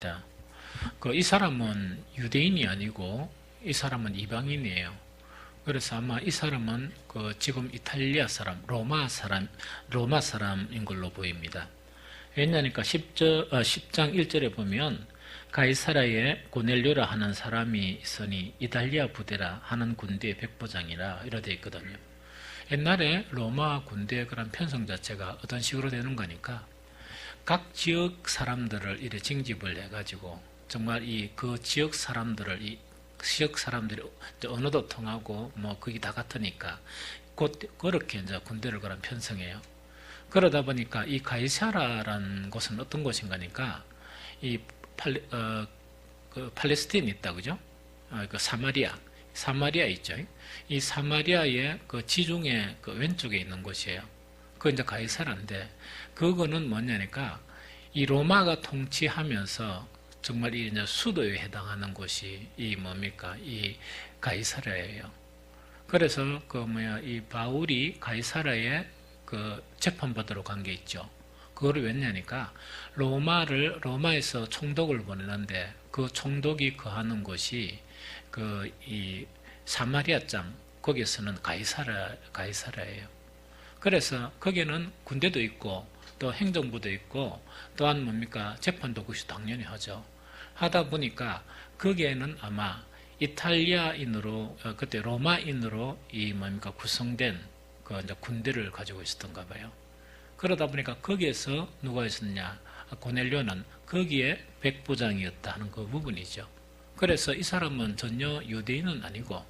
있습니다. 이 사람은 유대인이 아니고 이 사람은 이방인이에요. 그래서 아마 이 사람은 지금 이탈리아 사람, 로마 사람인 걸로 보입니다. 왜냐하니까 10장 1절에 보면 가이사라에 고넬료라 하는 사람이 있으니 이탈리아 부대라 하는 군대의 백부장이라 이렇게 되어 있거든요. 옛날에 로마 군대의 그런 편성 자체가 어떤 식으로 되는 거니까 각 지역 사람들을 이렇게 징집을 해가지고 정말 그 지역 사람들이 언어도 통하고 뭐 그게 다 같으니까 그렇게 이제 군대를 그런 편성해요. 그러다 보니까 이 가이사라라는 곳은 어떤 곳인가니까 이 팔레스틴이 있다, 그죠? 그 사마리아 있죠. 이 사마리아의 그 지중해 그 왼쪽에 있는 곳이에요. 그거 이제 가이사라인데, 그거는 뭐냐니까 이 로마가 통치하면서 정말 이 이제 수도에 해당하는 곳이 이 가이사라예요. 그래서 이 바울이 가이사라에 재판받으러 간 게 있죠. 그거를 왜냐니까 로마에서 총독을 보내는데 그 총독이 거하는 곳이 이 사마리아 땅, 거기에서는 가이사라예요. 그래서 거기는 군대도 있고 또 행정부도 있고 또한 재판도 그것이 당연히 하죠. 하다 보니까 거기에는 아마 이탈리아인으로 그때 로마인으로 구성된 이제 군대를 가지고 있었던가 봐요. 그러다 보니까 거기에서 누가 있었냐? 고넬료는 거기에 백부장이었다 하는 그 부분이죠. 그래서 이 사람은 전혀 유대인은 아니고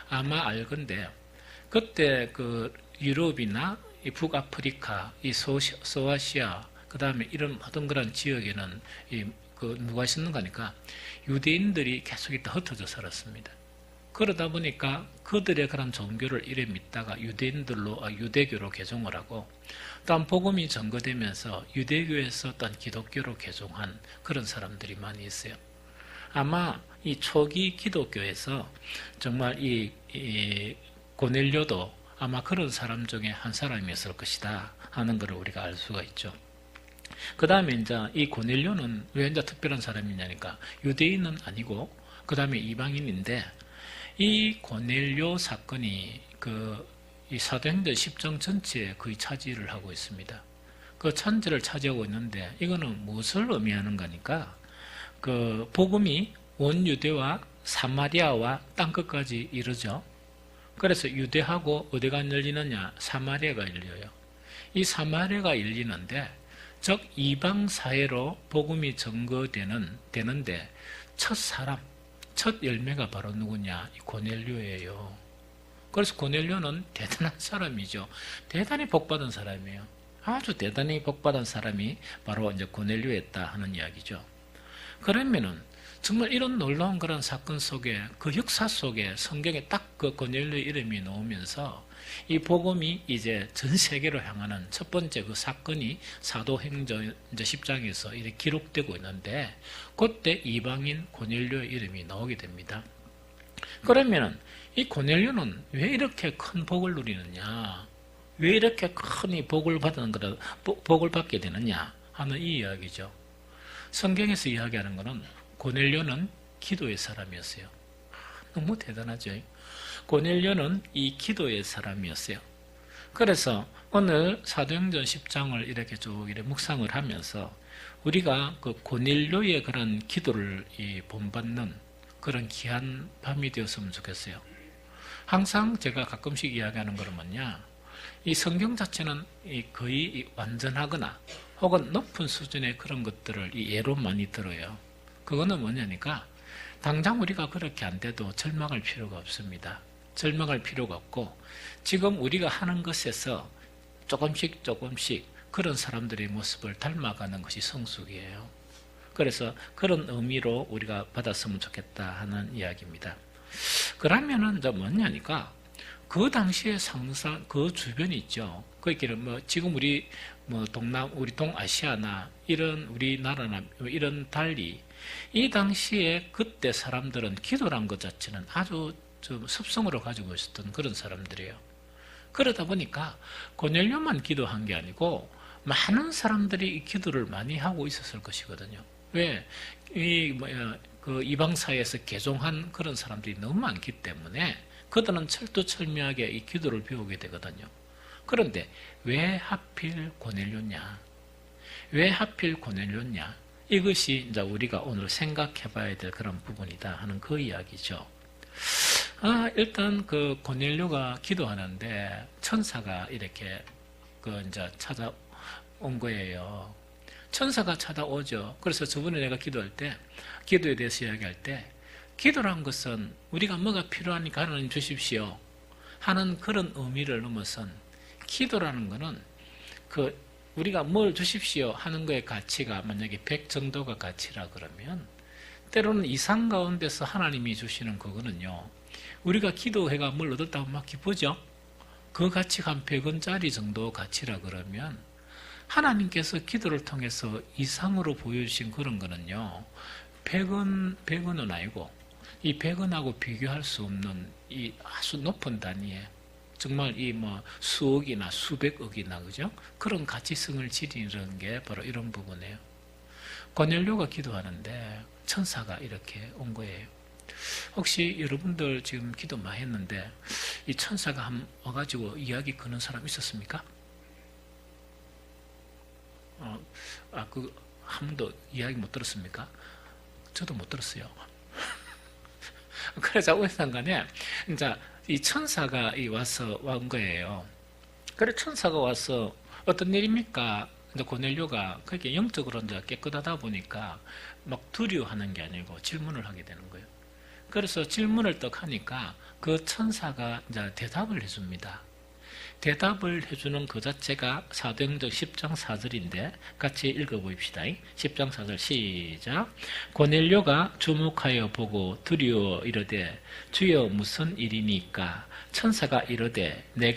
아마 알건데 그때 유럽이나 이 북아프리카, 이 소아시아, 그 다음에 이런 어떤 그런 지역에는 누가 있었는가 하니까 유대인들이 계속 있다 흩어져 살았습니다. 그러다 보니까 그들의 그런 종교를 이래 믿다가 유대교로 개종을 하고, 또한 복음이 전거되면서 유대교에서 또한 기독교로 개종한 그런 사람들이 많이 있어요. 아마 이 초기 기독교에서 정말 이 고넬료도 아마 그런 사람 중에 한 사람이었을 것이다 하는 것을 우리가 알 수가 있죠. 그 다음에 이제 이 고넬료는 왜 이제 특별한 사람이냐니까 유대인은 아니고 그 다음에 이방인인데, 이 고넬료 사건이 이 사도행전 10장 전체에 거의 차지를 하고 있습니다. 그 차지를 차지하고 있는데 이거는 무엇을 의미하는가 하니까 복음이 원유대와 사마리아와 땅끝까지 이르죠. 그래서 유대하고 어디가 열리느냐? 사마리아가 열려요. 이 사마리아가 열리는데 즉 이방 사회로 복음이 전거되는데 첫 열매가 바로 누구냐? 고넬료예요. 그래서 고넬료는 대단한 사람이죠. 대단히 복받은 사람이에요. 아주 대단히 복받은 사람이 바로 이제 고넬료였다 하는 이야기죠. 그러면은 정말 이런 놀라운 그런 사건 속에, 그 역사 속에 성경에 딱 고넬료 이름이 나오면서 이 복음이 이제 전 세계로 향하는 첫 번째 그 사건이 사도행전 10장에서 이렇게 기록되고 있는데, 그때 이방인 고넬료 이름이 나오게 됩니다. 그러면은 이 고넬료는 왜 이렇게 큰 복을 누리느냐? 왜 이렇게 큰 이 복을 받게 되느냐 하는 이 이야기죠. 성경에서 이야기하는 것은 고넬료는 기도의 사람이었어요. 너무 대단하죠. 고넬료는 이 기도의 사람이었어요. 그래서 오늘 사도행전 10장을 이렇게 쭉 묵상을 하면서 우리가 고넬료의 그런 기도를 본받는 그런 귀한 밤이 되었으면 좋겠어요. 항상 제가 가끔씩 이야기하는 것은 뭐냐? 이 성경 자체는 거의 완전하거나 혹은 높은 수준의 그런 것들을 예로 많이 들어요. 그거는 뭐냐니까 당장 우리가 그렇게 안 돼도 절망할 필요가 없습니다. 절망할 필요가 없고 지금 우리가 하는 것에서 조금씩 그런 사람들의 모습을 닮아가는 것이 성숙이에요. 그래서 그런 의미로 우리가 받았으면 좋겠다 하는 이야기입니다. 그러면은 뭐냐니까 그 당시의 상사, 그 주변이 있죠. 그러니까 지금 우리 동아시아나 이런 우리나라나 이런 달리 이 당시에 그때 사람들은 기도란 것 자체는 아주 좀 습성으로 가지고 있었던 그런 사람들이에요. 그러다 보니까 고넬료만 기도한 게 아니고 많은 사람들이 이 기도를 많이 하고 있었을 것이거든요. 왜? 그 이방사회에서 개종한 그런 사람들이 너무 많기 때문에 그들은 철두철미하게 이 기도를 배우게 되거든요. 그런데 왜 하필 고넬료냐? 왜 하필 고넬료냐? 이것이 이제 우리가 오늘 생각해 봐야 될 그런 부분이다 하는 그 이야기죠. 일단 그 고넬료가 기도하는데 천사가 이렇게 이제 찾아온 거예요. 천사가 찾아오죠. 그래서 저번에 내가 기도할 때, 기도에 대해서 이야기할 때, 기도란 것은 우리가 뭐가 필요하니까 하나님 주십시오 하는 그런 의미를 넘어선 기도라는 것은 우리가 뭘 주십시오 하는 거의 가치가 만약에 100 정도가 가치라 그러면 때로는 이상 가운데서 하나님이 주시는 그거는요. 우리가 기도해가 뭘 얻었다고 막 기쁘죠? 그 가치가 한 100원짜리 정도 가치라 그러면 하나님께서 기도를 통해서 이상으로 보여주신 그런 거는요. 100원은 아니고 이 100원하고 비교할 수 없는 이 아주 높은 단위에 정말 수억이나 수백억이나 그죠? 그런 가치성을 지니는 게 바로 이런 부분이에요. 고넬료가 기도하는데 천사가 이렇게 온 거예요. 혹시 여러분들 지금 기도 많이 했는데 이 천사가 와가지고 이야기 거는 사람 있었습니까? 한 번도 이야기 못 들었습니까? 저도 못 들었어요. 그래서 어쨌든간에 이제 이 천사가 와서 온 거예요. 그래 천사가 와서 어떤 일입니까? 이제 고넬료가 그렇게 영적으로 이제 깨끗하다 보니까 막 두려워하는 게 아니고 질문을 하게 되는 거예요. 그래서 질문을 딱 하니까 그 천사가 이제 대답을 해줍니다. 대답을 해주는 그 자체가 사도행전 10장 4절인데 같이 읽어봅시다. 10장 4절 시작. 고넬료가 주목하여 보고 두려워 이르되 주여 무슨 일이니까? 천사가 이르되 내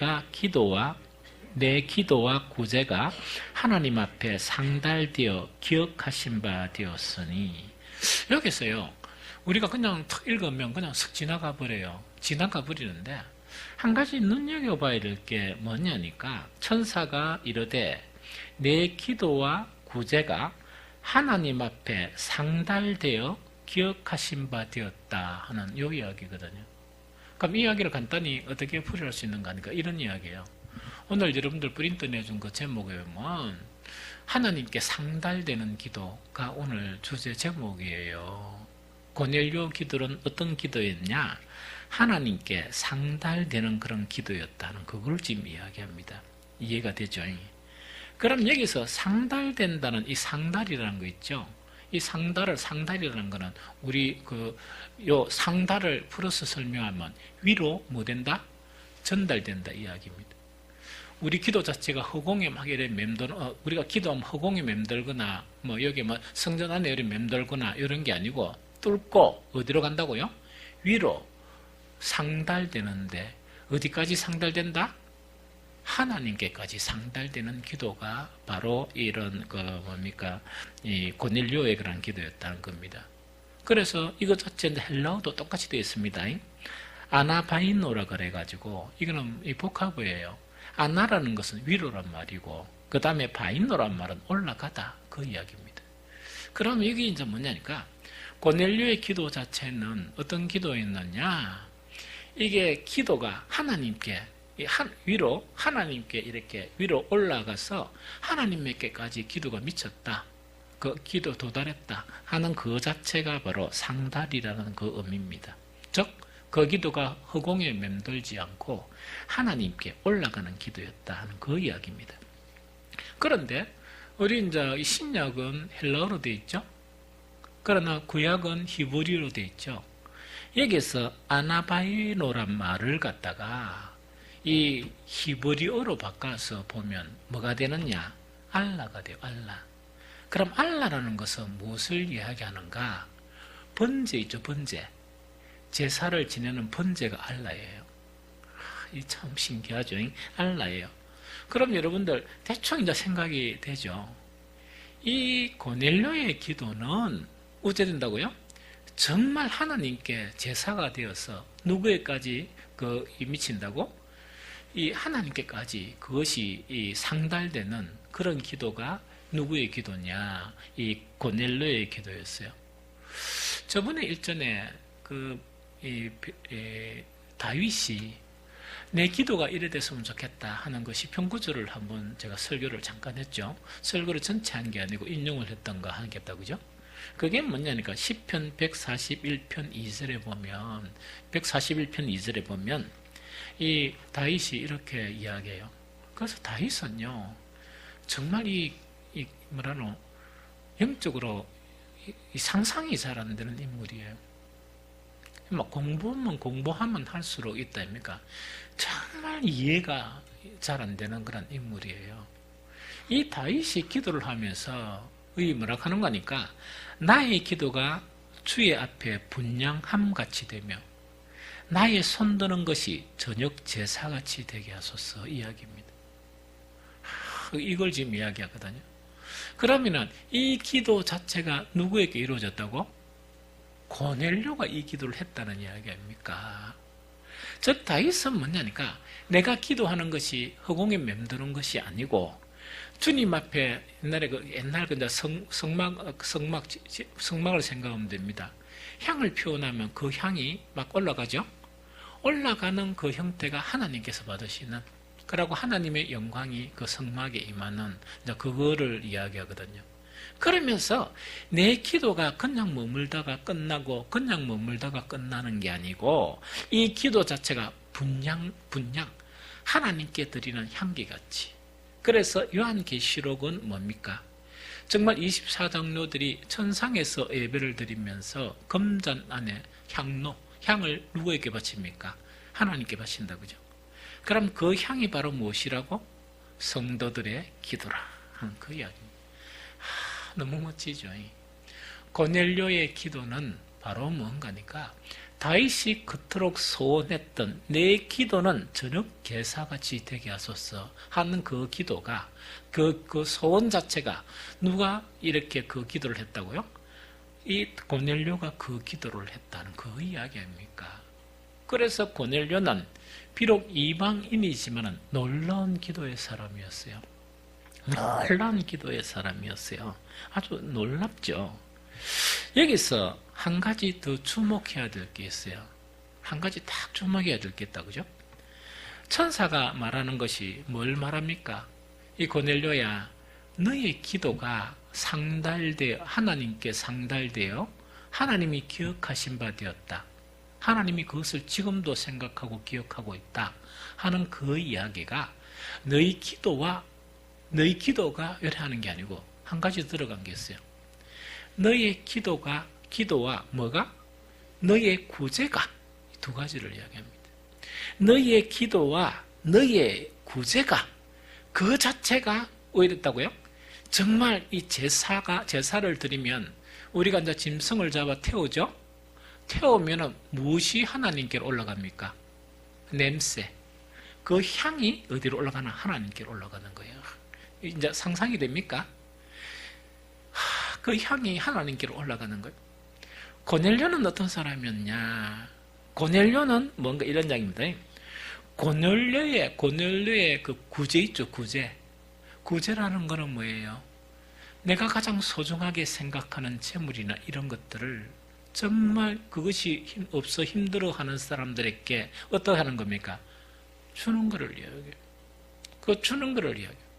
기도와 구제가 하나님 앞에 상달되어 기억하신 바 되었으니. 여기서요 우리가 그냥 턱 읽으면 그냥 슥 지나가 버려요. 지나가 버리는데 한 가지 눈여겨봐야 될 게 뭐냐니까 천사가 이르되 내 기도와 구제가 하나님 앞에 상달되어 기억하신 바 되었다 하는 이 이야기거든요. 그럼 이 이야기를 간단히 어떻게 풀이할 수 있는가 하니까 이런 이야기예요. 오늘 여러분들 프린트 내준 그 제목에 보면 하나님께 상달되는 기도가 오늘 주제 제목이에요. 고넬료 기도는 어떤 기도였냐? 하나님께 상달되는 그런 기도였다는 그걸 지금 이야기합니다. 이해가 되죠? 그럼 여기서 상달된다는 이 상달이라는 거 있죠? 이 상달이라는 거는 우리 요 상달을 풀어서 설명하면 위로 뭐 된다? 전달된다 이야기입니다. 우리 기도 자체가 허공에 막 이래 우리가 기도하면 허공에 맴돌거나 여기 성전 안에 이렇게 맴돌거나 이런 게 아니고 뚫고 어디로 간다고요? 위로 상달되는데 어디까지 상달된다? 하나님께까지 상달되는 기도가 바로 이런 이 고넬료의 그런 기도였다는 겁니다. 그래서 이것 자체는 헬라어도 똑같이 되어 있습니다. 아나바이노라 그래가지고 이거는 이 복합어예요. 아나라는 것은 위로란 말이고 그 다음에 바이노란 말은 올라가다 그 이야기입니다. 그럼 이게 이제 뭐냐니까 고넬료의 기도 자체는 어떤 기도였느냐? 이게 기도가 하나님께 하나님께 이렇게 위로 올라가서 하나님께까지 기도가 미쳤다. 그 기도 도달했다 하는 그 자체가 바로 상달이라는 그 의미입니다. 즉, 그 기도가 허공에 맴돌지 않고 하나님께 올라가는 기도였다 하는 그 이야기입니다. 그런데 우리 이제 신약은 헬라어로 되어 있죠. 그러나 구약은 히브리어로 되어 있죠. 여기서 아나바이노란 말을 갖다가 이 히브리어로 바꿔서 보면 뭐가 되느냐? 알라가 돼요. 알라. 그럼 알라라는 것은 무엇을 이야기하는가? 번제 있죠. 번제. 제사를 지내는 번제가 알라예요. 이 참 신기하죠. 알라예요. 그럼 여러분들 대충 이제 생각이 되죠. 이 고넬료의 기도는 어째 된다고요? 정말 하나님께 제사가 되어서 누구에까지 미친다고? 이 하나님께까지 그것이 이 상달되는 그런 기도가 누구의 기도냐? 이 고넬료의 기도였어요. 저번에 일전에 다윗이 내 기도가 이래 됐으면 좋겠다 하는 그 시편 구절을 한번 제가 설교를 잠깐 했죠. 설교를 전체 한 게 아니고 인용을 했던가 하는 게 없다, 그죠? 그게 뭐냐니까 시편 141편 2절에 보면 141편 2절에 보면 이 다윗이 이렇게 이야기해요. 그래서 다윗은요 정말 이 뭐라노 영적으로 이 상상이 잘 안 되는 인물이에요. 막 공부하면 할수록 있다 아닙니까? 정말 이해가 잘 안 되는 그런 인물이에요. 이 다윗이 기도를 하면서 이 뭐라 하는 거니까 나의 기도가 주의 앞에 분향함 같이 되며 나의 손드는 것이 저녁 제사같이 되게 하소서 이야기입니다. 이걸 지금 이야기하거든요. 그러면은 이 기도 자체가 누구에게 이루어졌다고? 고넬료가 이 기도를 했다는 이야기 아닙니까? 즉 다윗은 뭐냐니까 내가 기도하는 것이 허공에 맴도는 것이 아니고 주님 앞에 옛날 성막을 생각하면 됩니다. 향을 피워나면 그 향이 막 올라가죠. 올라가는 그 형태가 하나님께서 받으시는, 그러고 하나님의 영광이 그 성막에 임하는 그거를 이야기하거든요. 그러면서 내 기도가 그냥 머물다가 끝나고 그냥 머물다가 끝나는 게 아니고 이 기도 자체가 분향 하나님께 드리는 향기같이. 그래서 요한계시록은 뭡니까? 정말 24장로들이 천상에서 예배를 드리면서 금잔 안에 향을 누구에게 바칩니까? 하나님께 바친다, 그죠? 그럼 그 향이 바로 무엇이라고? 성도들의 기도라 하는 그 이야기입니다. 너무 멋지죠. 고넬료의 기도는 바로 뭔가니까 다윗이 그토록 소원했던 내 기도는 저녁 제사같이 되게 하소서 하는 그 기도가 그 소원 자체가 누가 이렇게 그 기도를 했다고요? 이 고넬료가 그 기도를 했다는 그 이야기 아닙니까? 그래서 고넬료는 비록 이방인이지만 놀라운 기도의 사람이었어요. 놀라운 기도의 사람이었어요. 아주 놀랍죠. 여기서 한 가지 더 주목해야 될 게 있어요. 한 가지 딱 주목해야 될 게 있다, 그죠? 천사가 말하는 것이 뭘 말합니까? 이 고넬료야, 너의 기도가 하나님께 상달되어 하나님이 기억하신 바 되었다. 하나님이 그것을 지금도 생각하고 기억하고 있다 하는 그 이야기가 너희 기도가 요래하는 게 아니고 한 가지 들어간 게 있어요. 너의 기도와 뭐가? 너의 구제가, 두 가지를 이야기합니다. 너의 기도와 너의 구제가 그 자체가 왜 이랬다고요? 정말 이 제사를 드리면 우리가 이제 짐승을 잡아 태우죠? 태우면은 무엇이 하나님께로 올라갑니까? 냄새. 그 향이 어디로 올라가나? 하나님께로 올라가는 거예요. 이제 상상이 됩니까? 그 향이 하나님께로 올라가는 거예요. 고넬료는 어떤 사람이었냐? 고넬료는 뭔가 이런 장입니다. 고넬료의 그 구제 있죠, 구제. 구제라는 거는 뭐예요? 내가 가장 소중하게 생각하는 재물이나 이런 것들을 정말 그것이 없어 힘들어하는 사람들에게 어떻게 하는 겁니까? 주는 거를 이야기해요. 그 주는 거를 이야기해요.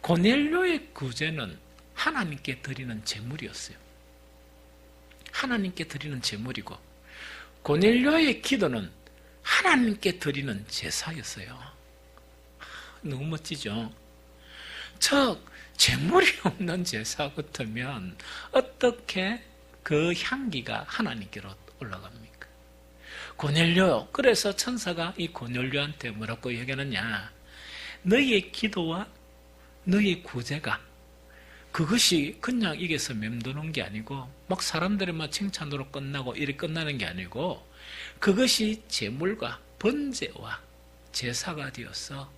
고넬료의 구제는 하나님께 드리는 제물이었어요. 하나님께 드리는 제물이고 고넬료의 기도는 하나님께 드리는 제사였어요. 너무 멋지죠? 즉 제물이 없는 제사 같으면 어떻게 그 향기가 하나님께로 올라갑니까? 고넬료, 그래서 천사가 이 고넬료한테 뭐라고 얘기하느냐? 너의 기도와 너의 구제가 그것이 그냥 이게서 맴도는 게 아니고 막 사람들의 칭찬으로 끝나고 이렇게 끝나는 게 아니고 그것이 제물과 번제와 제사가 되어서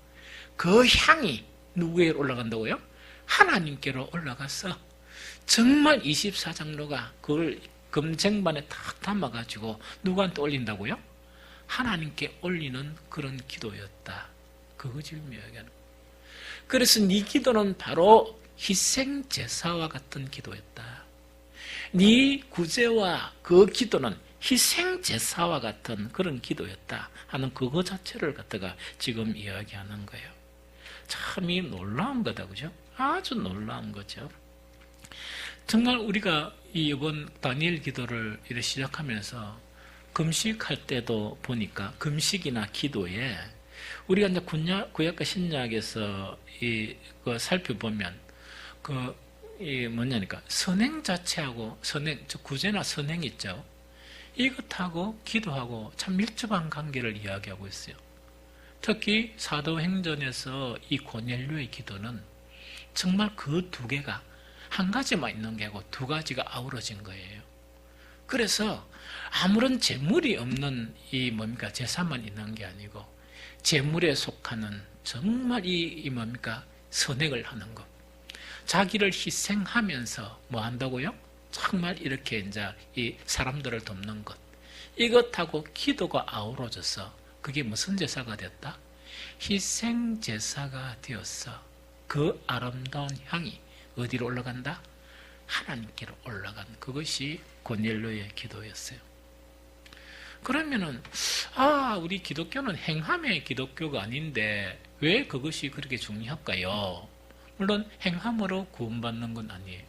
그 향이 누구에게 올라간다고요? 하나님께로 올라가서 정말 24장로가 그걸 금쟁반에 탁 담아가지고 누구한테 올린다고요? 하나님께 올리는 그런 기도였다. 그거 지금 이야기하는 거예요. 그래서 네 기도는 바로 희생 제사와 같은 기도였다. 네 구제와 그 기도는 희생 제사와 같은 그런 기도였다 하는 그거 자체를 갖다가 지금 이야기하는 거예요. 참이 놀라운 거다, 그죠? 아주 놀라운 거죠. 정말 우리가 이번 다니엘 기도를 이렇게 시작하면서 금식할 때도 보니까 금식이나 기도에 우리가 이제 구약과 신약에서 살펴보면 뭐냐니까 선행 자체하고 구제나 선행 있죠. 이것하고 기도하고 참 밀접한 관계를 이야기하고 있어요. 특히 사도행전에서 이 고넬료의 기도는 정말 그 두 개가 한 가지만 있는 게 아니고 두 가지가 아우러진 거예요. 그래서 아무런 재물이 없는 제사만 있는 게 아니고 재물에 속하는 정말 선행을 하는 것. 자기를 희생하면서 뭐 한다고요? 정말 이렇게 이제 이 사람들을 돕는 것. 이것하고 기도가 아우러져서 그게 무슨 제사가 됐다? 희생 제사가 되었어. 그 아름다운 향이 어디로 올라간다? 하나님께로 올라간 그것이 고넬료의 기도였어요. 그러면은 우리 기독교는 행함의 기독교가 아닌데 왜 그것이 그렇게 중요할까요? 물론 행함으로 구원받는 건 아니에요.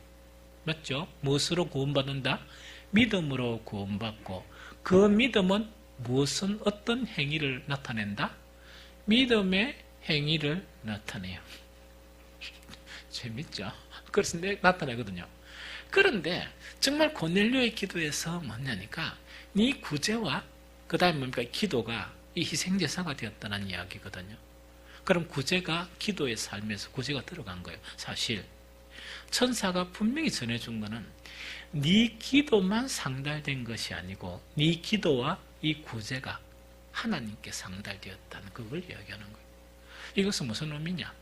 맞죠? 무엇으로 구원받는다? 믿음으로 구원받고 그 믿음은 무엇은 어떤 행위를 나타낸다? 믿음의 행위를 나타내요. 재밌죠? 그래서 나타내거든요. 그런데 정말 고넬료의 기도에서 뭐냐니까 네 구제와 그 다음에 뭡니까? 기도가 이 희생제사가 되었다는 이야기거든요. 그럼 구제가 기도의 삶에서 구제가 들어간 거예요. 사실 천사가 분명히 전해준 거는 네 기도만 상달된 것이 아니고 네 기도와 이 구제가 하나님께 상달되었다는 그걸 이야기하는 거예요. 이것은 무슨 의미냐?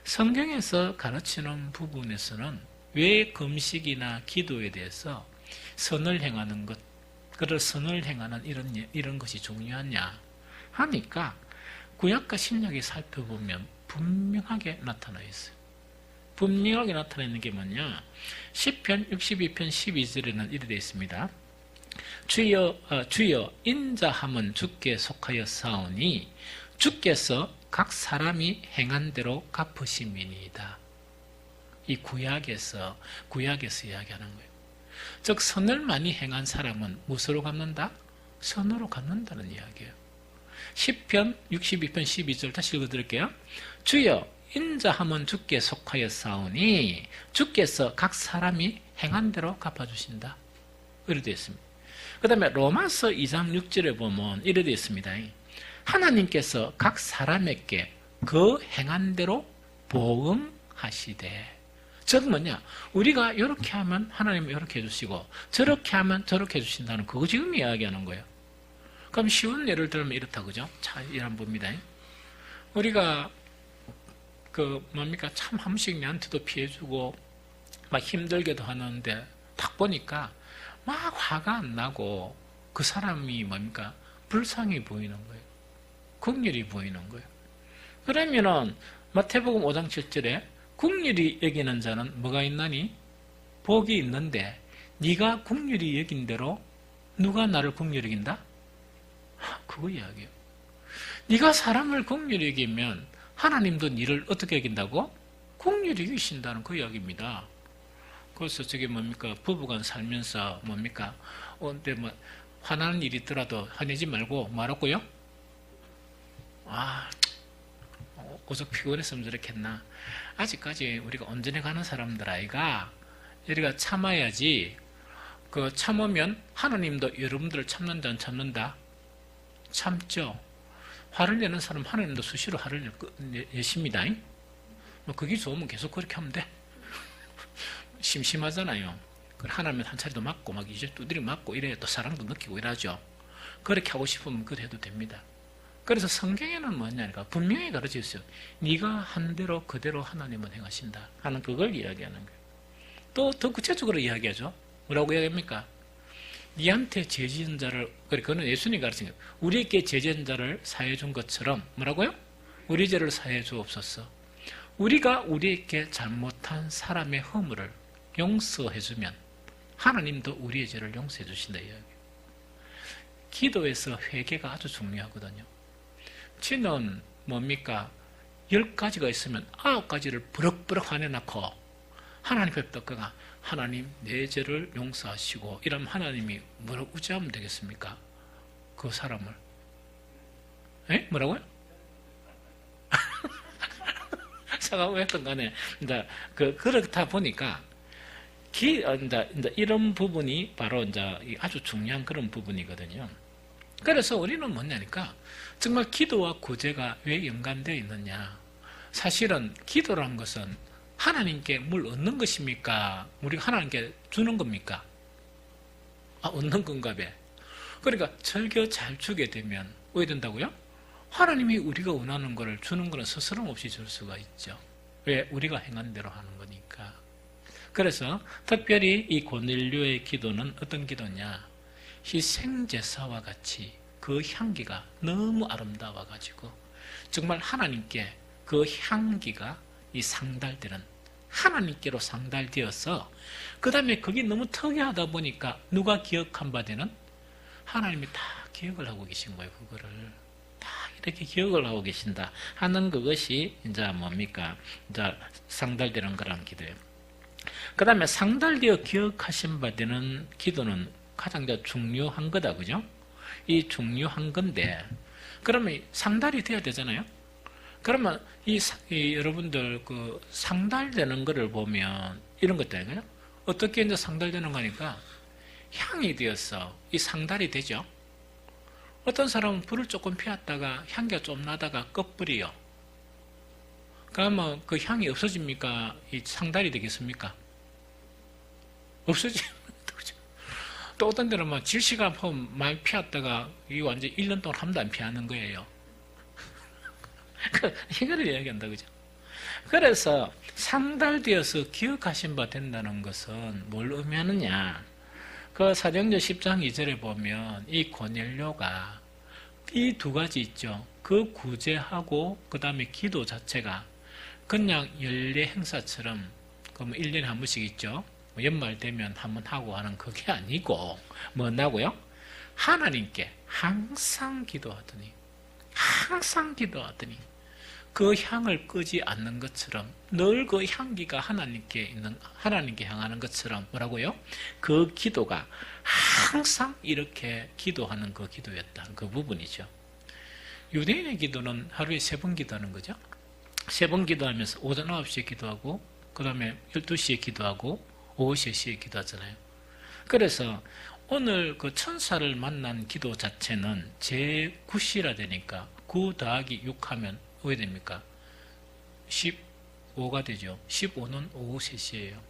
성경에서 가르치는 부분에서는 왜 금식이나 기도에 대해서 선을 행하는 것, 그를 선을 행하는 이런 것이 중요하냐 하니까 구약과 신약에 살펴보면 분명하게 나타나 있어요. 분명하게 나타나 있는 게 뭐냐? 시편 62편 12절에는 이렇게 되어 있습니다. 주여 인자함은 주께 속하여 사오니 주께서 각 사람이 행한 대로 갚으심이니이다. 이 구약에서 이야기하는 거예요. 즉 선을 많이 행한 사람은 무엇으로 갚는다? 선으로 갚는다는 이야기예요. 시편 62편 12절 다시 읽어드릴게요. 주여 인자함은 주께 속하여 싸우니 주께서 각 사람이 행한 대로 갚아주신다. 이렇게 되어 있습니다. 그 다음에 로마서 2장 6절에 보면 이렇게 되어 있습니다. 하나님께서 각 사람에게 그 행한 대로 보응하시되. 즉 뭐냐? 우리가 이렇게 하면 하나님은 이렇게 해주시고 저렇게 하면 저렇게 해주신다는 그거 지금 이야기하는 거예요. 그럼 쉬운 예를 들면 이렇다, 그죠? 자, 이런 봅니다. 우리가 참 한 번씩 내한테도 피해주고 막 힘들게도 하는데 딱 보니까 막 화가 안 나고 그 사람이 불쌍히 보이는 거예요. 긍휼이 보이는 거예요. 그러면은 마태복음 5장 7절에 긍휼히 여기는 자는 뭐가 있나니? 복이 있는데 네가 긍휼히 여긴 대로 누가 나를 긍휼히 여긴다? 그거 이야기예요. 네가 사람을 긍휼히 여기면 하나님도 너를 어떻게 여긴다고? 긍휼히 여기신다는 그 이야기입니다. 그래서 저게 부부간 살면서 근데 화나는 일이 있더라도 화내지 말고 말았고요. 어서 피곤했으면 저렇게 했나. 아직까지 우리가 온전히 가는 사람들 아이가 우리가 참아야지. 참으면 하나님도 여러분들을 참는다 안 참는다? 참죠. 화를 내는 사람 하나님도 수시로 화를 내십니다. 그게 좋으면 계속 그렇게 하면 돼. 심심하잖아요. 하나님 한 차례도 맞고 이제 두드리 맞고 이래야 또 사랑도 느끼고 이러죠. 그렇게 하고 싶으면 그래 해도 됩니다. 그래서 성경에는 뭐냐니까 분명히 가르쳐 있어요. 네가 한 대로 그대로 하나님은 행하신다 하는 그걸 이야기하는 거예요. 또 더 구체적으로 이야기하죠. 뭐라고 이야기합니까? 네한테 죄 지은 자를, 그거는 예수님이 가르친 거예요. 우리에게 죄 지은 자를 사해 준 것처럼 뭐라고요? 우리 죄를 사해 주옵소서. 우리가 우리에게 잘못한 사람의 허물을 용서해주면 하나님도 우리의 죄를 용서해 주신다 이야기예요. 기도에서 회개가 아주 중요하거든요. 지는 뭡니까? 10가지가 있으면 9가지를 버럭버럭 화내놓고 하나님 앞에 떠가가 하나님 내 죄를 용서하시고 이러면 하나님이 뭐라고 우찌하면 되겠습니까? 그 사람을. 에? 뭐라고요? 사과가 했던 간에 그렇다 보니까 이런 부분이 바로 아주 중요한 그런 부분이거든요. 그래서 우리는 뭐냐니까 정말 기도와 구제가 왜 연관되어 있느냐. 사실은 기도라는 것은 하나님께 뭘 얻는 것입니까? 우리가 하나님께 주는 겁니까? 얻는 건가 봐. 그러니까 절겨 잘 주게 되면 왜 된다고요? 하나님이 우리가 원하는 것을 주는 것은 스스럼 없이 줄 수가 있죠. 왜? 우리가 행한 대로 하는 거니까. 그래서 특별히 이 고넬료의 기도는 어떤 기도냐? 희생제사와 같이 그 향기가 너무 아름다워가지고 정말 하나님께 그 향기가 이 상달되는, 하나님께로 상달되어서 그 다음에 그게 너무 특이하다 보니까 누가 기억한 바 되는? 하나님이 다 기억을 하고 계신 거예요. 그거를 다 이렇게 기억을 하고 계신다 하는 그것이 이제 뭡니까? 이제 상달되는 거라는 기도예요. 그 다음에 상달되어 기억하신 바 되는 기도는 가장 중요한 거다, 그죠? 이 중요한 건데, 그러면 상달이 돼야 되잖아요? 그러면 여러분들 그 상달되는 거를 보면 이런 것도 아니에요? 어떻게 이제 상달되는 거니까 향이 되어서 이 상달이 되죠? 어떤 사람은 불을 조금 피웠다가 향기가 좀 나다가 꺼버려요. 그러면 그 향이 없어집니까? 이 상달이 되겠습니까? 없어집니다. 또 어떤 데는 막 질시간 많이 피웠다가 이 완전 1년 동안 한 번도 안 피하는 거예요. 이거를 이야기한다, 그죠? 그래서 상달되어서 기억하신 바 된다는 것은 뭘 의미하느냐? 그 사도행전 10장 2절에 보면 이 고넬료가 이 두 가지 있죠. 그 구제하고 그 다음에 기도 자체가 그냥 연례 행사처럼 그러면 1년에 한 번씩 있죠. 연말 되면 한 번 하고 하는 그게 아니고 뭐냐고요? 하나님께 항상 기도하더니 그 향을 끄지 않는 것처럼 늘 그 향기가 하나님께 향하는 것처럼 뭐라고요? 그 기도가 항상 이렇게 기도하는 그 기도였다는 그 부분이죠. 유대인의 기도는 하루에 3번 기도하는 거죠. 3번 기도하면서 오전 9시에 기도하고 그 다음에 12시에 기도하고 오후 3시에 기도하잖아요. 그래서 오늘 그 천사를 만난 기도 자체는 제9시라 되니까 9 더하기 6 하면 왜 됩니까? 15가 되죠. 15는 오후 3시예요.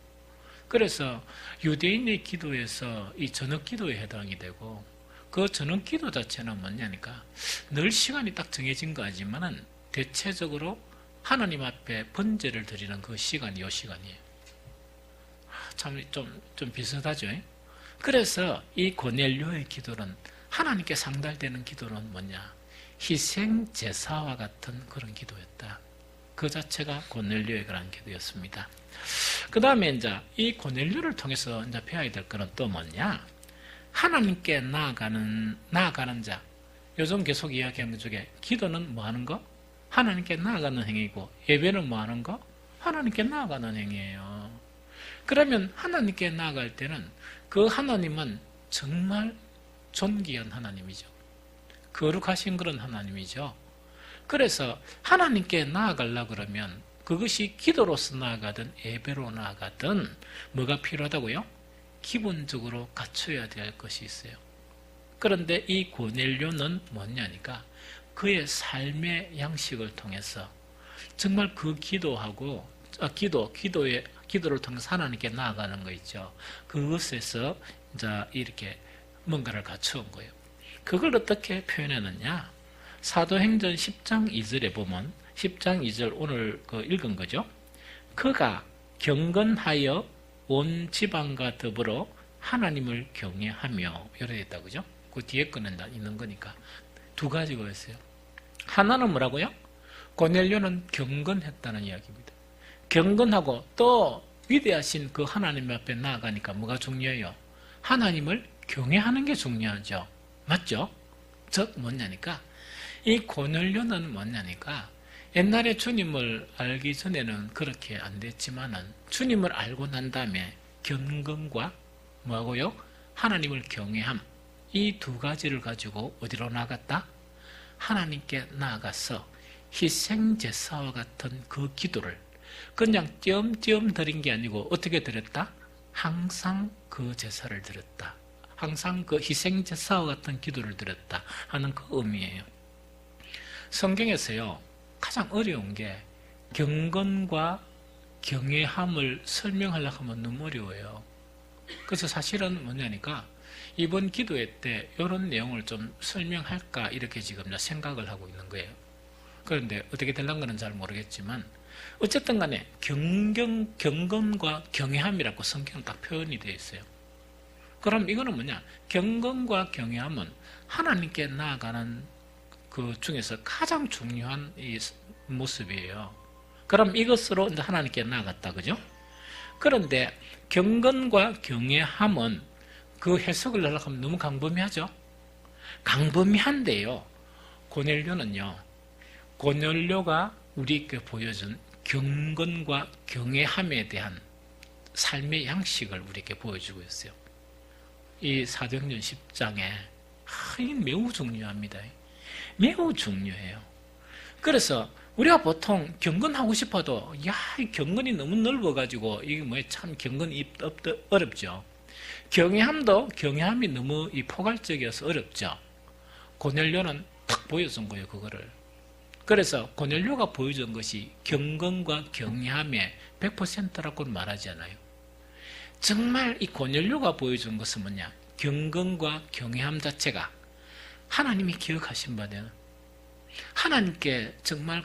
그래서 유대인의 기도에서 이 저녁 기도에 해당이 되고 그 저녁 기도 자체는 뭐냐니까 늘 시간이 딱 정해진 거 아니지만은 대체적으로 하나님 앞에 번제를 드리는 그 시간이 이 시간이에요. 참 좀 비슷하죠. 그래서 이 고넬료의 기도는 하나님께 상달되는 기도는 뭐냐? 희생 제사와 같은 그런 기도였다. 그 자체가 고넬료의 그런 기도였습니다. 그 다음에 이제 이 고넬료를 통해서 이제 배워야 될 거는 또 뭐냐? 하나님께 나아가는 자. 요즘 계속 이야기하는 것 중에 기도는 뭐 하는 거? 하나님께 나아가는 행위고 예배는 뭐 하는 거? 하나님께 나아가는 행위예요. 그러면 하나님께 나아갈 때는 그 하나님은 정말 존귀한 하나님이죠. 거룩하신 그런 하나님이죠. 그래서 하나님께 나아가려고 그러면 그것이 기도로서 나아가든 예배로 나아가든 뭐가 필요하다고요? 기본적으로 갖춰야 될 것이 있어요. 그런데 이 고넬료는 뭐냐니까 그의 삶의 양식을 통해서 정말 그 기도를 통해서 하나님께 나아가는 거 있죠. 그것에서 이제 이렇게 뭔가를 갖추은 거예요. 그걸 어떻게 표현했느냐? 사도행전 10장 2절에 보면 10장 2절 오늘 읽은 거죠. 그가 경건하여 온 지방과 더불어 하나님을 경외하며 이렇게 됐다, 그죠? 그 뒤에 거는 다 있는 거니까 두 가지가 있어요. 하나는 뭐라고요? 고넬료는 경건했다는 이야기입니다. 경건하고 또 위대하신 그 하나님 앞에 나아가니까 뭐가 중요해요? 하나님을 경외하는 게 중요하죠. 맞죠? 즉 뭐냐니까 이 고넬료는 뭐냐니까 옛날에 주님을 알기 전에는 그렇게 안 됐지만은 주님을 알고 난 다음에 경건과 뭐하고요? 하나님을 경외함, 이 두 가지를 가지고 어디로 나갔다? 하나님께 나아가서 희생제사와 같은 그 기도를 그냥 띄엄띄엄 드린 게 아니고 어떻게 드렸다? 항상 그 제사를 드렸다. 항상 그 희생제사와 같은 기도를 드렸다 하는 그 의미예요. 성경에서요 가장 어려운 게 경건과 경외함을 설명하려고 하면 너무 어려워요. 그래서 사실은 뭐냐니까 이번 기도회 때 이런 내용을 좀 설명할까 이렇게 지금 생각을 하고 있는 거예요. 그런데 어떻게 되는 건는 잘 모르겠지만 어쨌든 간에 경건과 경외함이라고 성경은 딱 표현이 되어 있어요. 그럼 이거는 뭐냐? 경건과 경외함은 하나님께 나아가는 그 중에서 가장 중요한 이 모습이에요. 그럼 이것으로 이제 하나님께 나아갔다, 그죠? 그런데 경건과 경외함은 그 해석을 하려고 하면 너무 광범위하죠? 광범위한데요. 고넬료는요, 고넬료가 우리에게 보여준 경건과 경외함에 대한 삶의 양식을 우리에게 보여주고 있어요. 이 사도행전 10장에 매우 중요합니다. 매우 중요해요. 그래서 우리가 보통 경건하고 싶어도 이 경건이 너무 넓어가지고 이게 참 경건이 어렵죠. 경외함도 경외함이 너무 포괄적이어서 어렵죠. 고넬료는 탁 보여준 거예요, 그거를. 그래서 고넬료가 보여준 것이 경건과 경외함의 100%라고는 말하지 않아요. 정말 이 고넬료가 보여준 것은 뭐냐? 경건과 경외함 자체가 하나님이 기억하신 바는 하나님께 정말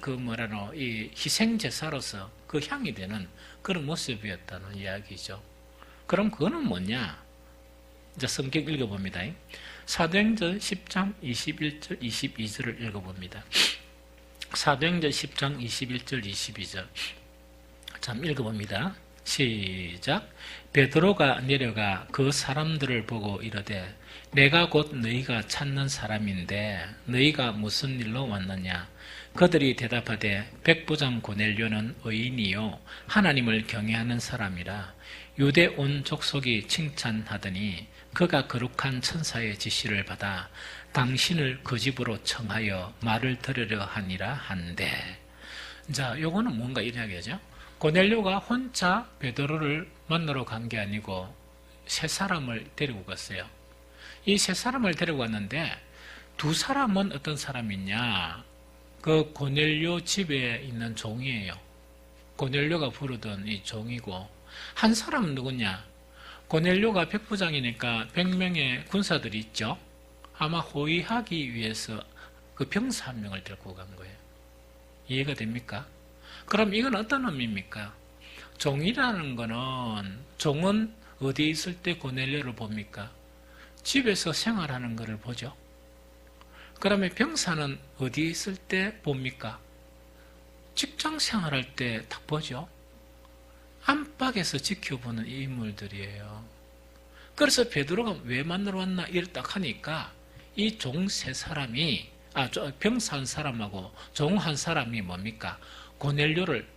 이 희생제사로서 그 향이 되는 그런 모습이었다는 이야기죠. 그럼 그거는 뭐냐? 이제 성경 읽어봅니다. 사도행전 10장 21절 22절을 읽어봅니다. 사도행전 10장 21절 22절 참 읽어봅니다. 시작. 베드로가 내려가 그 사람들을 보고 이르되 내가 곧 너희가 찾는 사람인데 너희가 무슨 일로 왔느냐? 그들이 대답하되 백부장 고넬료는 의인이요 하나님을 경외하는 사람이라 유대 온 족속이 칭찬하더니 그가 거룩한 천사의 지시를 받아 당신을 그 집으로 청하여 말을 들으려 하니라 한데. 자, 요거는 뭔가 이런 이야기죠. 고넬료가 혼자 베드로를 만나러 간 게 아니고 세 사람을 데리고 갔어요. 이 세 사람을 데리고 갔는데 두 사람은 어떤 사람이냐? 그 고넬료 집에 있는 종이에요. 고넬료가 부르던 이 종이고, 한 사람은 누구냐? 고넬료가 백부장이니까 100명의 군사들이 있죠. 아마 호위하기 위해서 그 병사 한 명을 데리고 간 거예요. 이해가 됩니까? 그럼 이건 어떤 의미입니까? 종이라는 거는, 종은 어디에 있을 때 고넬료를 봅니까? 집에서 생활하는 것을 보죠. 그러면 병사는 어디에 있을 때 봅니까? 직장 생활할 때 딱 보죠. 안팎에서 지켜보는 인물들이에요. 그래서 베드로가 왜 만나러 왔나 이를 딱 하니까 이 종 세 사람이, 병사 한 사람하고 종 한 사람이 뭡니까? 고넬료를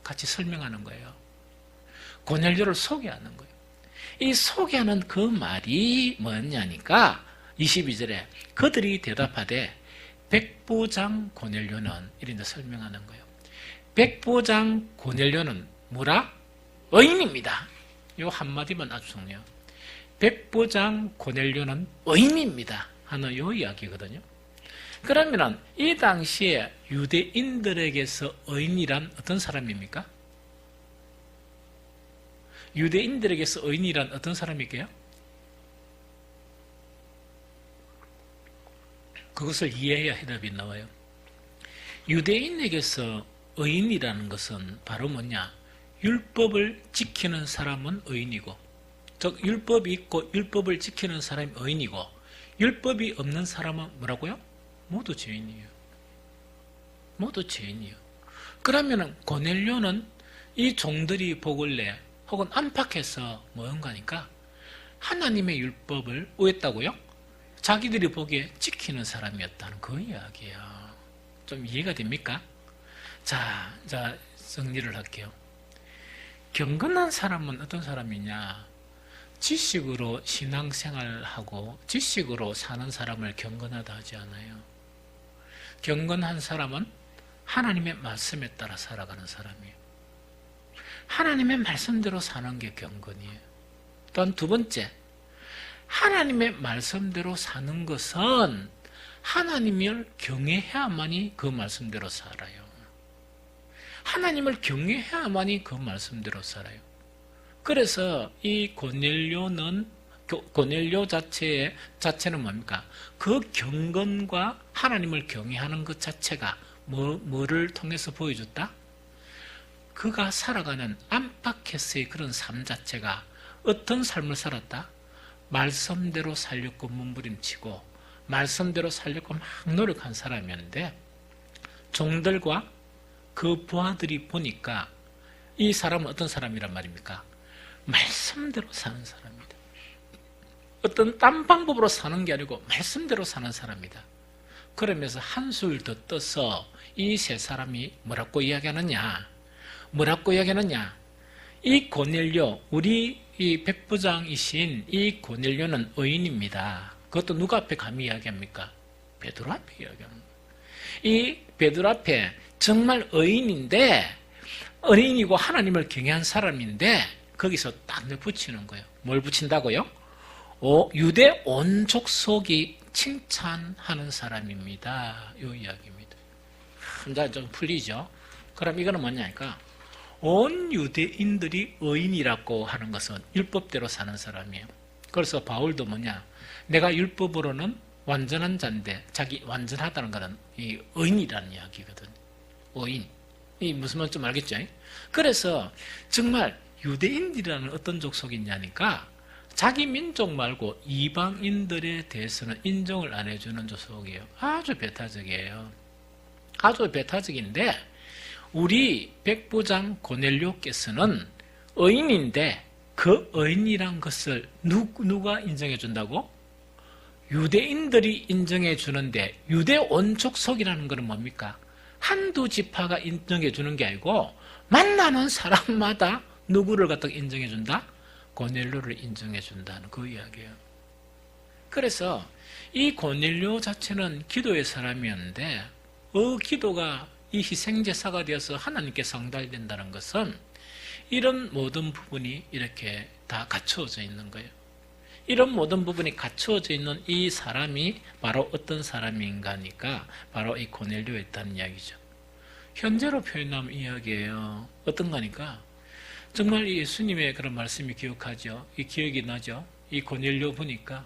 같이 설명하는 거예요. 고넬료를 소개하는 거예요. 이 소개하는 그 말이 뭐냐니까 22절에 그들이 대답하되 백부장 고넬료는 이런데 설명하는 거예요. 백부장 고넬료는 뭐라? 의인입니다. 이 한마디만 아주 중요해요. 백부장 고넬료는 의인입니다 하는 이 이야기거든요. 그러면 이 당시에 유대인들에게서 의인이란 어떤 사람입니까? 유대인들에게서 의인이란 어떤 사람일게요? 그것을 이해해야 해답이 나와요. 유대인에게서 의인이라는 것은 바로 뭐냐? 율법을 지키는 사람은 의인이고, 즉 율법이 있고 율법을 지키는 사람이 의인이고, 율법이 없는 사람은 뭐라고요? 모두 죄인이에요. 모두 죄인이에요. 그러면 고넬료는 이 종들이 보길래 혹은 안팎에서 뭐한 거니까 하나님의 율법을 어겼다고요? 자기들이 보기에 지키는 사람이었다는 그 이야기예요. 좀 이해가 됩니까? 자, 정리를 할게요. 경건한 사람은 어떤 사람이냐? 지식으로 신앙생활하고 지식으로 사는 사람을 경건하다 하지 않아요. 경건한 사람은 하나님의 말씀에 따라 살아가는 사람이에요. 하나님의 말씀대로 사는 게 경건이에요. 또한 두 번째, 하나님의 말씀대로 사는 것은 하나님을 경외해야만이 그 말씀대로 살아요. 하나님을 경외해야만이 그 말씀대로 살아요. 그래서 이 고넬료 자체는 뭡니까? 그 경건과 하나님을 경외하는 것 자체가 뭐를 통해서 보여줬다? 그가 살아가는 안팎에서의 그런 삶 자체가 어떤 삶을 살았다? 말씀대로 살려고 몸부림치고 말씀대로 살려고 막 노력한 사람이었는데 종들과 그 부하들이 보니까 이 사람은 어떤 사람이란 말입니까? 말씀대로 사는 사람이다. 어떤 딴 방법으로 사는 게 아니고 말씀대로 사는 사람이다. 그러면서 한술 더 떠서 이 세 사람이 뭐라고 이야기하느냐? 이 고넬료, 우리 이 백부장이신 이 고넬료는 의인입니다. 그것도 누가 앞에 감히 이야기합니까? 베드로 앞에 이야기합니다. 이 베드로 앞에 정말 의인인데, 의인이고 하나님을 경외한 사람인데 거기서 딱 붙이는 거예요. 뭘 붙인다고요? 유대 온 족속이 칭찬하는 사람입니다. 이 이야기입니다. 이제 좀 풀리죠? 그럼 이거는 뭐냐니까 온 유대인들이 의인이라고 하는 것은 율법대로 사는 사람이에요. 그래서 바울도 뭐냐? 내가 율법으로는 완전한 자인데 자기 완전하다는 것은 이 의인이라는 이야기거든. 의인. 이 무슨 말인지 좀 알겠죠? 그래서 정말 유대인들이라는 어떤 족속이냐니까 자기 민족 말고 이방인들에 대해서는 인정을 안 해주는 족속이에요. 아주 배타적이에요. 아주 배타적인데 우리 백부장 고넬료께서는 의인인데 그 의인이란 것을 누가 인정해 준다고? 유대인들이 인정해 주는데 유대 온 족속이라는 것은 뭡니까? 한두 지파가 인정해 주는 게 아니고 만나는 사람마다 누구를 갖다가 인정해 준다? 고넬료를 인정해 준다는 그 이야기예요. 그래서 이 고넬료 자체는 기도의 사람이었는데 기도가 이 희생제사가 되어서 하나님께 상달된다는 것은 이런 모든 부분이 이렇게 다 갖추어져 있는 거예요. 이런 모든 부분이 갖추어져 있는 이 사람이 바로 어떤 사람인가 하니까 바로 이 고넬료였다는 이야기죠. 현재로 표현하면 이야기예요. 어떤 거니까 정말 이 예수님의 그런 말씀이 기억하죠. 이 기억이 나죠. 이 고넬료 보니까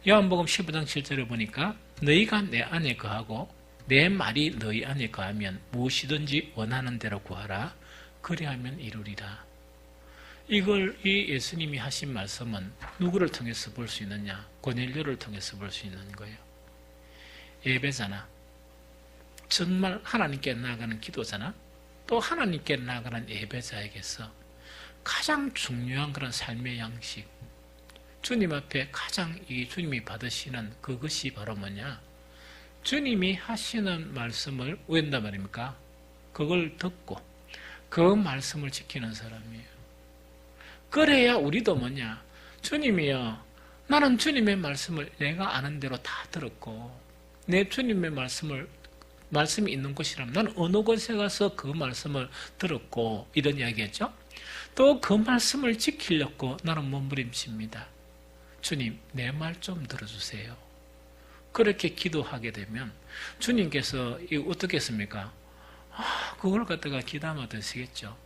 요한복음 15장 7절을 보니까 너희가 내 안에 거하고 내 말이 너희 안에 거하면 무엇이든지 원하는 대로 구하라. 그리하면 이루리라. 이걸 이 예수님이 하신 말씀은 누구를 통해서 볼 수 있느냐? 고넬료를 통해서 볼 수 있는 거예요. 예배잖아. 정말 하나님께 나아가는 기도잖아. 또 하나님께 나아가는 예배자에게서 가장 중요한 그런 삶의 양식, 주님 앞에 가장 이 주님이 받으시는 그것이 바로 뭐냐? 주님이 하시는 말씀을 외운단 말입니까? 그걸 듣고 그 말씀을 지키는 사람이에요. 그래야 우리도 뭐냐? 주님이요, 나는 주님의 말씀을 내가 아는 대로 다 들었고 내 주님의 말씀이 있는 곳이라면 나는 어느 곳에 가서 그 말씀을 들었고 이런 이야기했죠. 또 그 말씀을 지키려고 나는 몸부림칩니다. 주님, 내 말 좀 들어주세요. 그렇게 기도하게 되면 주님께서 어떻게 했습니까? 그걸 갖다가 귀담아 드시겠죠.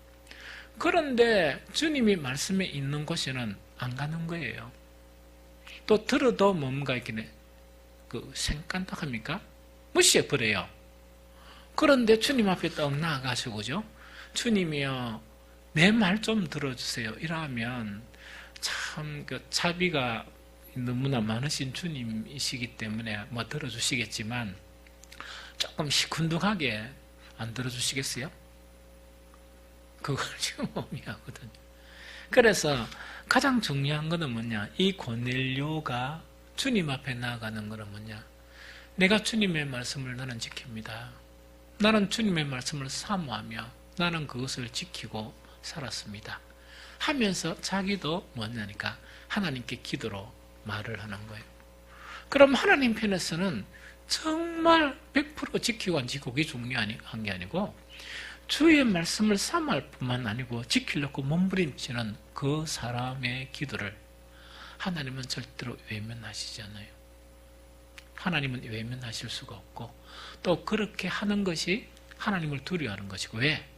그런데 주님이 말씀에 있는 곳에는 안 가는 거예요. 또 들어도 뭔가 이렇게 생깐딱합니까? 무시해버려요. 그런데 주님 앞에 딱 나아가시고, 그죠? 주님이요, 내 말 좀 들어주세요. 이러면 참 자비가 너무나 많으신 주님이시기 때문에 들어주시겠지만 조금 시큰둥하게 안 들어주시겠어요? 그걸 지금 의미하거든요. 그래서 가장 중요한 것은 뭐냐? 이 고넬료가 주님 앞에 나아가는 것은 뭐냐? 내가 주님의 말씀을 나는 지킵니다. 나는 주님의 말씀을 사모하며 나는 그것을 지키고 살았습니다. 하면서 자기도 뭐냐니까 하나님께 기도로 말을 하는 거예요. 그럼 하나님 편에서는 정말 100% 지키고 안 지키고 그게 중요한 게 아니고 주의 말씀을 사모할 뿐만 아니고 지키려고 몸부림치는 그 사람의 기도를 하나님은 절대로 외면하시지 않아요. 하나님은 외면하실 수가 없고 또 그렇게 하는 것이 하나님을 두려워하는 것이고 왜?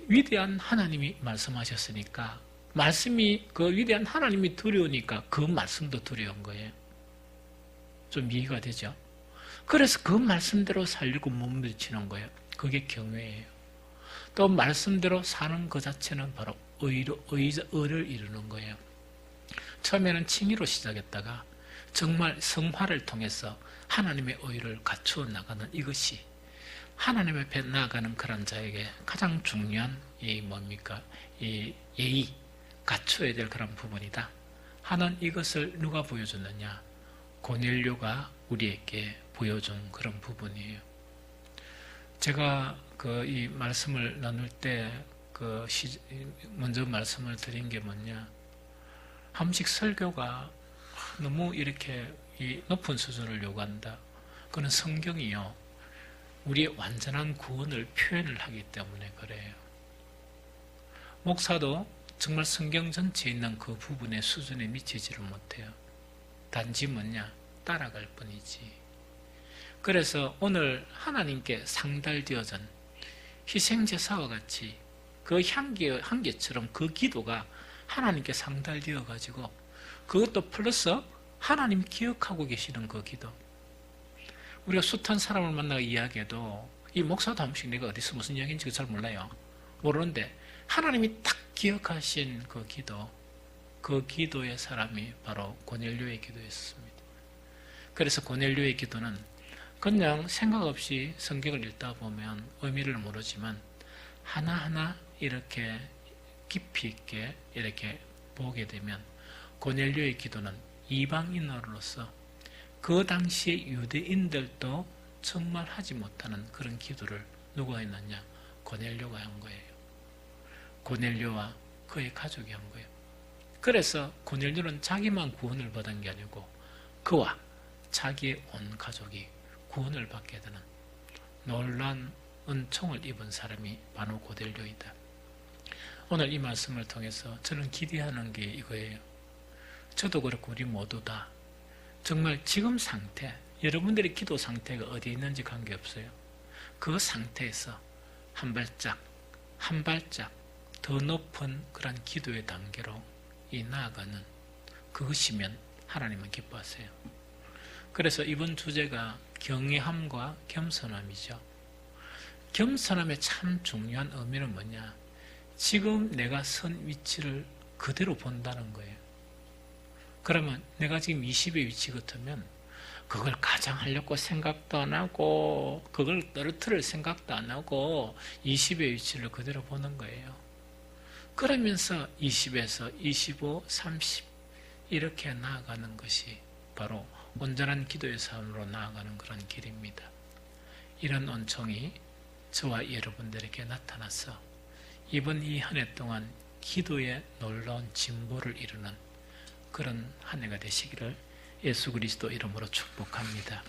위대한 하나님이 말씀하셨으니까 말씀이 그 위대한 하나님이 두려우니까 그 말씀도 두려운 거예요. 좀 이해가 되죠? 그래서 그 말씀대로 살려고 몸부림치는 거예요. 그게 경외예요. 또 말씀대로 사는 것 자체는 바로 의를 이루는 거예요. 처음에는 칭의로 시작했다가 정말 성화를 통해서 하나님의 의를 갖추어 나가는 이것이 하나님 앞에 나아가는 그런 자에게 가장 중요한 이 뭡니까? 이 예의, 갖추어야 될 그런 부분이다 하는 이것을 누가 보여줬느냐? 고넬료가 우리에게 보여준 그런 부분이에요. 제가 이 말씀을 나눌 때 먼저 말씀을 드린 게 뭐냐? 한 번씩 설교가 너무 이렇게 이 높은 수준을 요구한다. 그건 성경이요. 우리의 완전한 구원을 표현을 하기 때문에 그래요. 목사도 정말 성경 전체에 있는 그 부분의 수준에 미치지를 못해요. 단지 뭐냐? 따라갈 뿐이지. 그래서 오늘 하나님께 상달되어진 희생제사와 같이 그 향기처럼 그 기도가 하나님께 상달되어 가지고 그것도 플러스 하나님 기억하고 계시는 그 기도. 우리가 숱한 사람을 만나고 이야기해도 이 목사도 한 번씩 내가 어디서 무슨 이야기인지 잘 몰라요. 모르는데 하나님이 딱 기억하신 그 기도, 그 기도의 사람이 바로 고넬료의 기도였습니다. 그래서 고넬료의 기도는 그냥 생각 없이 성경을 읽다 보면 의미를 모르지만 하나하나 이렇게 깊이 있게 이렇게 보게 되면 고넬료의 기도는 이방인으로서 그 당시에 유대인들도 정말 하지 못하는 그런 기도를 누가 했느냐? 고넬료가 한 거예요. 고넬료와 그의 가족이 한 거예요. 그래서 고넬료는 자기만 구원을 받은 게 아니고 그와 자기의 온 가족이 구원을 받게 되는 놀라운 은총을 입은 사람이 바로 고넬료이다. 오늘 이 말씀을 통해서 저는 기대하는 게 이거예요. 저도 그렇고 우리 모두 다 정말 지금 상태, 여러분들의 기도 상태가 어디에 있는지 관계없어요. 그 상태에서 한 발짝 더 높은 그런 기도의 단계로 나아가는 그것이면 하나님은 기뻐하세요. 그래서 이번 주제가 경외함과 겸손함이죠. 겸손함의 참 중요한 의미는 뭐냐? 지금 내가 선 위치를 그대로 본다는 거예요. 그러면 내가 지금 20의 위치 같으면 그걸 가장하려고 생각도 안 하고 그걸 떨어뜨릴 생각도 안 하고 20의 위치를 그대로 보는 거예요. 그러면서 20에서 25, 30 이렇게 나아가는 것이 바로 온전한 기도의 삶으로 나아가는 그런 길입니다. 이런 은총이 저와 여러분들에게 나타나서 이번 이 한 해 동안 기도의 놀라운 진보를 이루는 그런 한 해가 되시기를 예수 그리스도 이름으로 축복합니다.